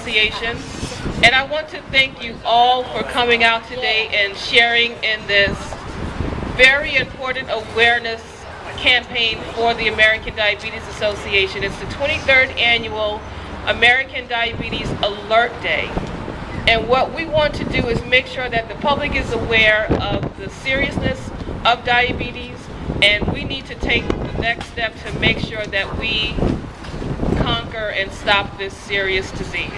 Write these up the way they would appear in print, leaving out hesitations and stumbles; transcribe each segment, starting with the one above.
Association. And I want to thank you all for coming out today and sharing in this very important awareness campaign for the American Diabetes Association. It's the 23rd Annual American Diabetes Alert Day. And what we want to do is make sure that the public is aware of the seriousness of diabetes, and we need to take the next step to make sure that we conquer and stop this serious disease.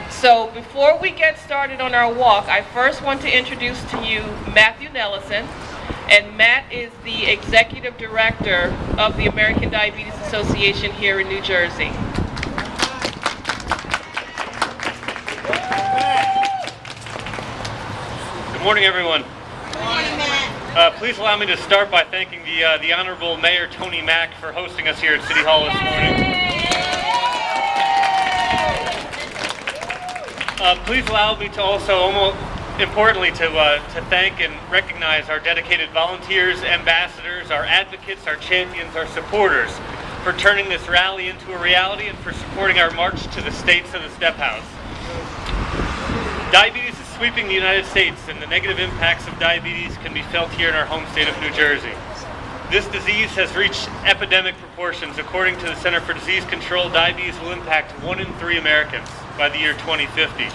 So before we get started on our walk, I first want to introduce to you Matthew Nellison. And Matt is the Executive Director of the American Diabetes Association here in New Jersey. Good morning, everyone. Good morning, Matt. Please allow me to start by thanking the Honorable Mayor Tony Mack for hosting us here at City Hall this morning. Please allow me to also, importantly, to thank and recognize our dedicated volunteers, ambassadors, our advocates, our champions, our supporters for turning this rally into a reality and for supporting our march to the states of the Step House. Diabetes is sweeping the United States, and the negative impacts of diabetes can be felt here in our home state of New Jersey. This disease has reached epidemic proportions. According to the Center for Disease Control, diabetes will impact 1 in 3 Americans by the year 2050.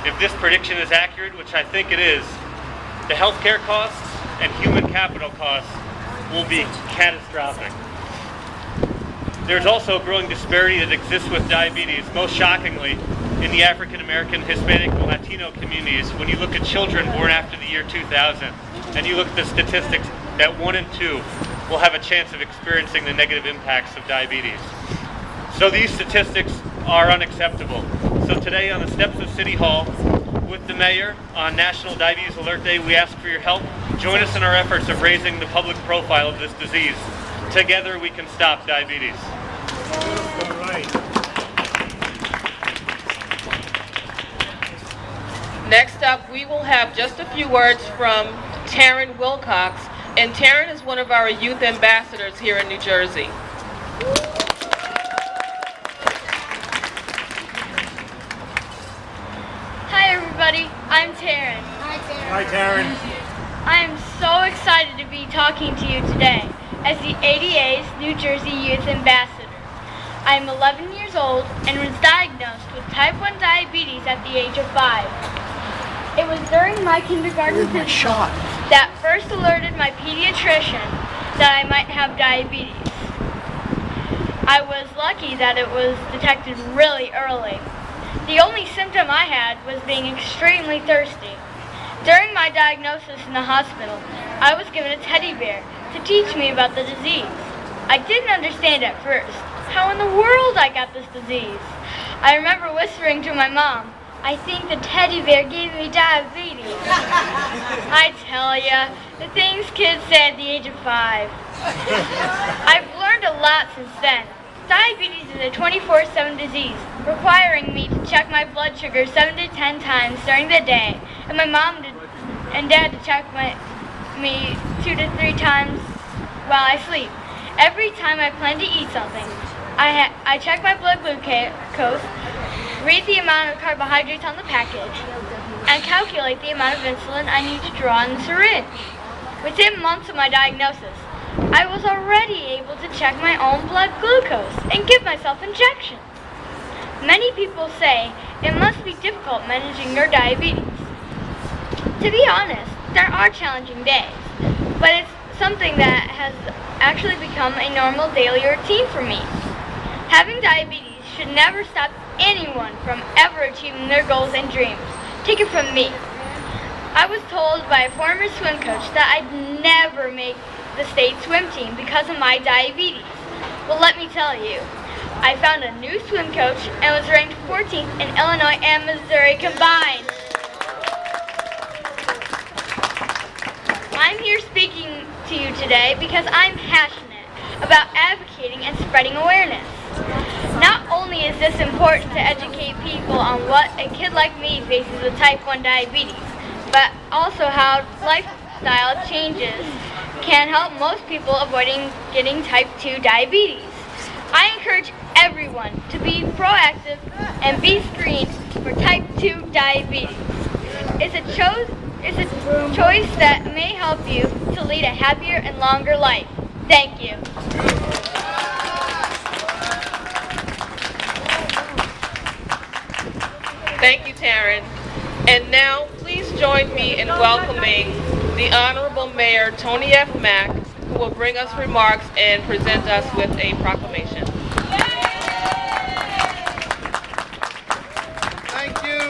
If this prediction is accurate, which I think it is, the healthcare costs and human capital costs will be catastrophic. There's also a growing disparity that exists with diabetes, most shockingly in the African American, Hispanic, and Latino communities. When you look at children born after the year 2000, and you look at the statistics that 1 in 2 will have a chance of experiencing the negative impacts of diabetes. So these statistics are unacceptable. So today on the steps of City Hall, with the Mayor on National Diabetes Alert Day, we ask for your help. Join us in our efforts of raising the public profile of this disease. Together we can stop diabetes. All right. Next up, we will have just a few words from Taryn Wilcox, and Taryn is one of our youth ambassadors here in New Jersey. Hi everybody, I'm Taryn. Hi, Sarah. Hi, Taryn. I am so excited to be talking to you today as the ADA's New Jersey Youth Ambassador. I am 11 years old and was diagnosed with type 1 diabetes at the age of 5. It was during my kindergarten physical that first alerted my pediatrician that I might have diabetes. I was lucky that it was detected really early. The only symptom I had was being extremely thirsty. During my diagnosis in the hospital, I was given a teddy bear to teach me about the disease. I didn't understand at first how in the world I got this disease. I remember whispering to my mom, "I think the teddy bear gave me diabetes." I tell ya, the things kids say at the age of 5. I've learned a lot since then. Diabetes is a 24/7 disease, requiring me to check my blood sugar 7 to 10 times during the day, and my mom and dad to check me 2 to 3 times while I sleep. Every time I plan to eat something, I check my blood glucose, read the amount of carbohydrates on the package, and calculate the amount of insulin I need to draw in the syringe. Within months of my diagnosis, I was already able to check my own blood glucose and give myself injections. Many people say it must be difficult managing your diabetes. To be honest, there are challenging days, but it's something that has actually become a normal daily routine for me. Having diabetes should never stop anyone from ever achieving their goals and dreams. Take it from me. I was told by a former swim coach that I'd never make the state swim team because of my diabetes. Well, let me tell you, I found a new swim coach and was ranked 14th in Illinois and Missouri combined. I'm here speaking to you today because I'm passionate about advocating and spreading awareness. Not only is this important to educate people on what a kid like me faces with type 1 diabetes, but also how lifestyle changes can help most people avoiding getting type 2 diabetes. I encourage everyone to be proactive and be screened for type 2 diabetes. It's a choice that may help you to lead a happier and longer life. Thank you. Thank you, Taryn. And now, please join me in welcoming the Honorable Mayor Tony F. Mack, who will bring us remarks and present us with a proclamation. Thank you.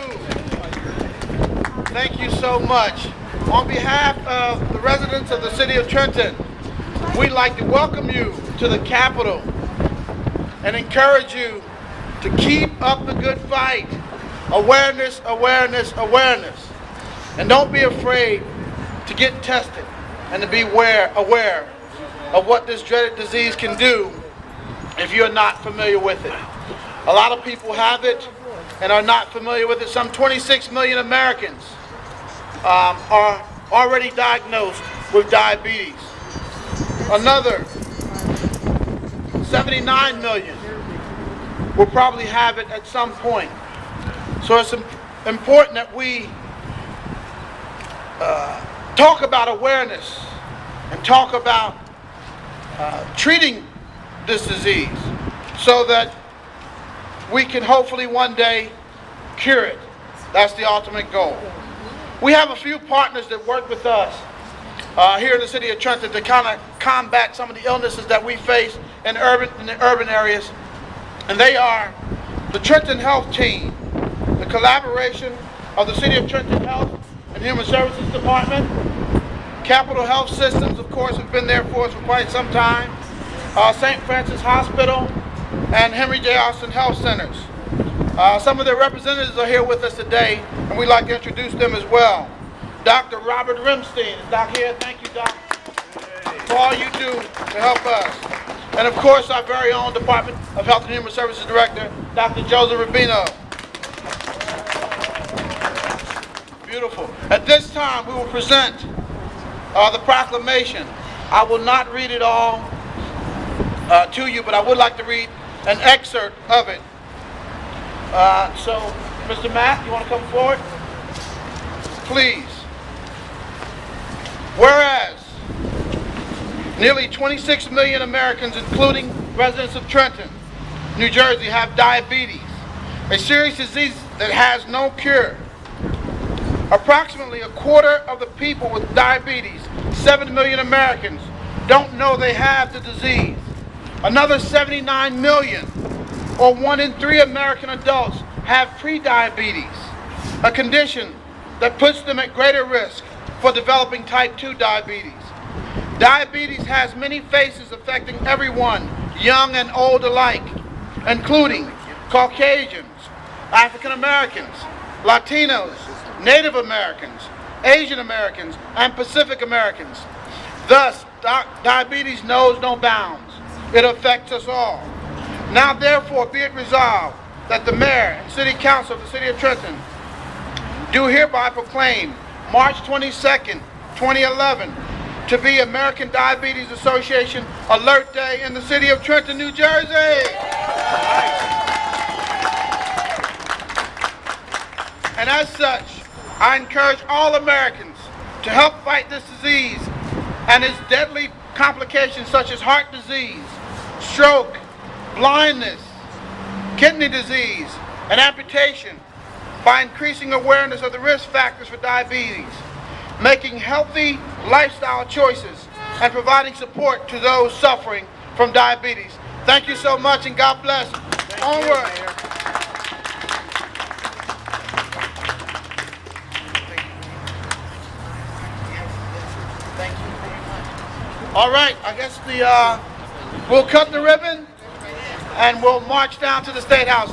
Thank you so much. On behalf of the residents of the city of Trenton, we'd like to welcome you to the Capitol and encourage you to keep up the good fight. Awareness, awareness, awareness. And don't be afraid to get tested and to be aware of what this dreaded disease can do if you're not familiar with it. A lot of people have it and are not familiar with it. Some 26 million Americans are already diagnosed with diabetes. Another 79 million will probably have it at some point. So it's important that we talk about awareness and talk about treating this disease so that we can hopefully one day cure it. That's the ultimate goal. We have a few partners that work with us here in the city of Trenton to kind of combat some of the illnesses that we face in the urban areas. And they are the Trenton Health Team, the collaboration of the City of Trenton Health and Human Services Department. Capital Health Systems, of course, have been there for us for quite some time. St. Francis Hospital and Henry J. Austin Health Centers. Some of their representatives are here with us today, and we'd like to introduce them as well. Dr. Robert Rimstein is Doc here. Thank you, Doc, for all you do to help us. And of course, our very own Department of Health and Human Services Director, Dr. Joseph Rubino. Beautiful. At this time, we will present the proclamation. I will not read it all to you, but I would like to read an excerpt of it. So, Mr. Mack, you want to come forward? Please. Whereas nearly 26 million Americans, including residents of Trenton, New Jersey, have diabetes, a serious disease that has no cure. Approximately a quarter of the people with diabetes, 7 million Americans, don't know they have the disease. Another 79 million, or 1 in 3 American adults, have prediabetes, a condition that puts them at greater risk for developing type 2 diabetes. Diabetes has many faces affecting everyone, young and old alike, including Caucasians, African Americans, Latinos, Native Americans, Asian Americans, and Pacific Americans. Thus, diabetes knows no bounds. It affects us all. Now, therefore, be it resolved that the Mayor and City Council of the City of Trenton do hereby proclaim March 22nd, 2011 to be American Diabetes Association Alert Day in the City of Trenton, New Jersey. And as such, I encourage all Americans to help fight this disease and its deadly complications such as heart disease, stroke, blindness, kidney disease, and amputation by increasing awareness of the risk factors for diabetes, making healthy lifestyle choices, and providing support to those suffering from diabetes. Thank you so much, and God bless. Onward. All right, I guess we'll cut the ribbon and we'll march down to the State House.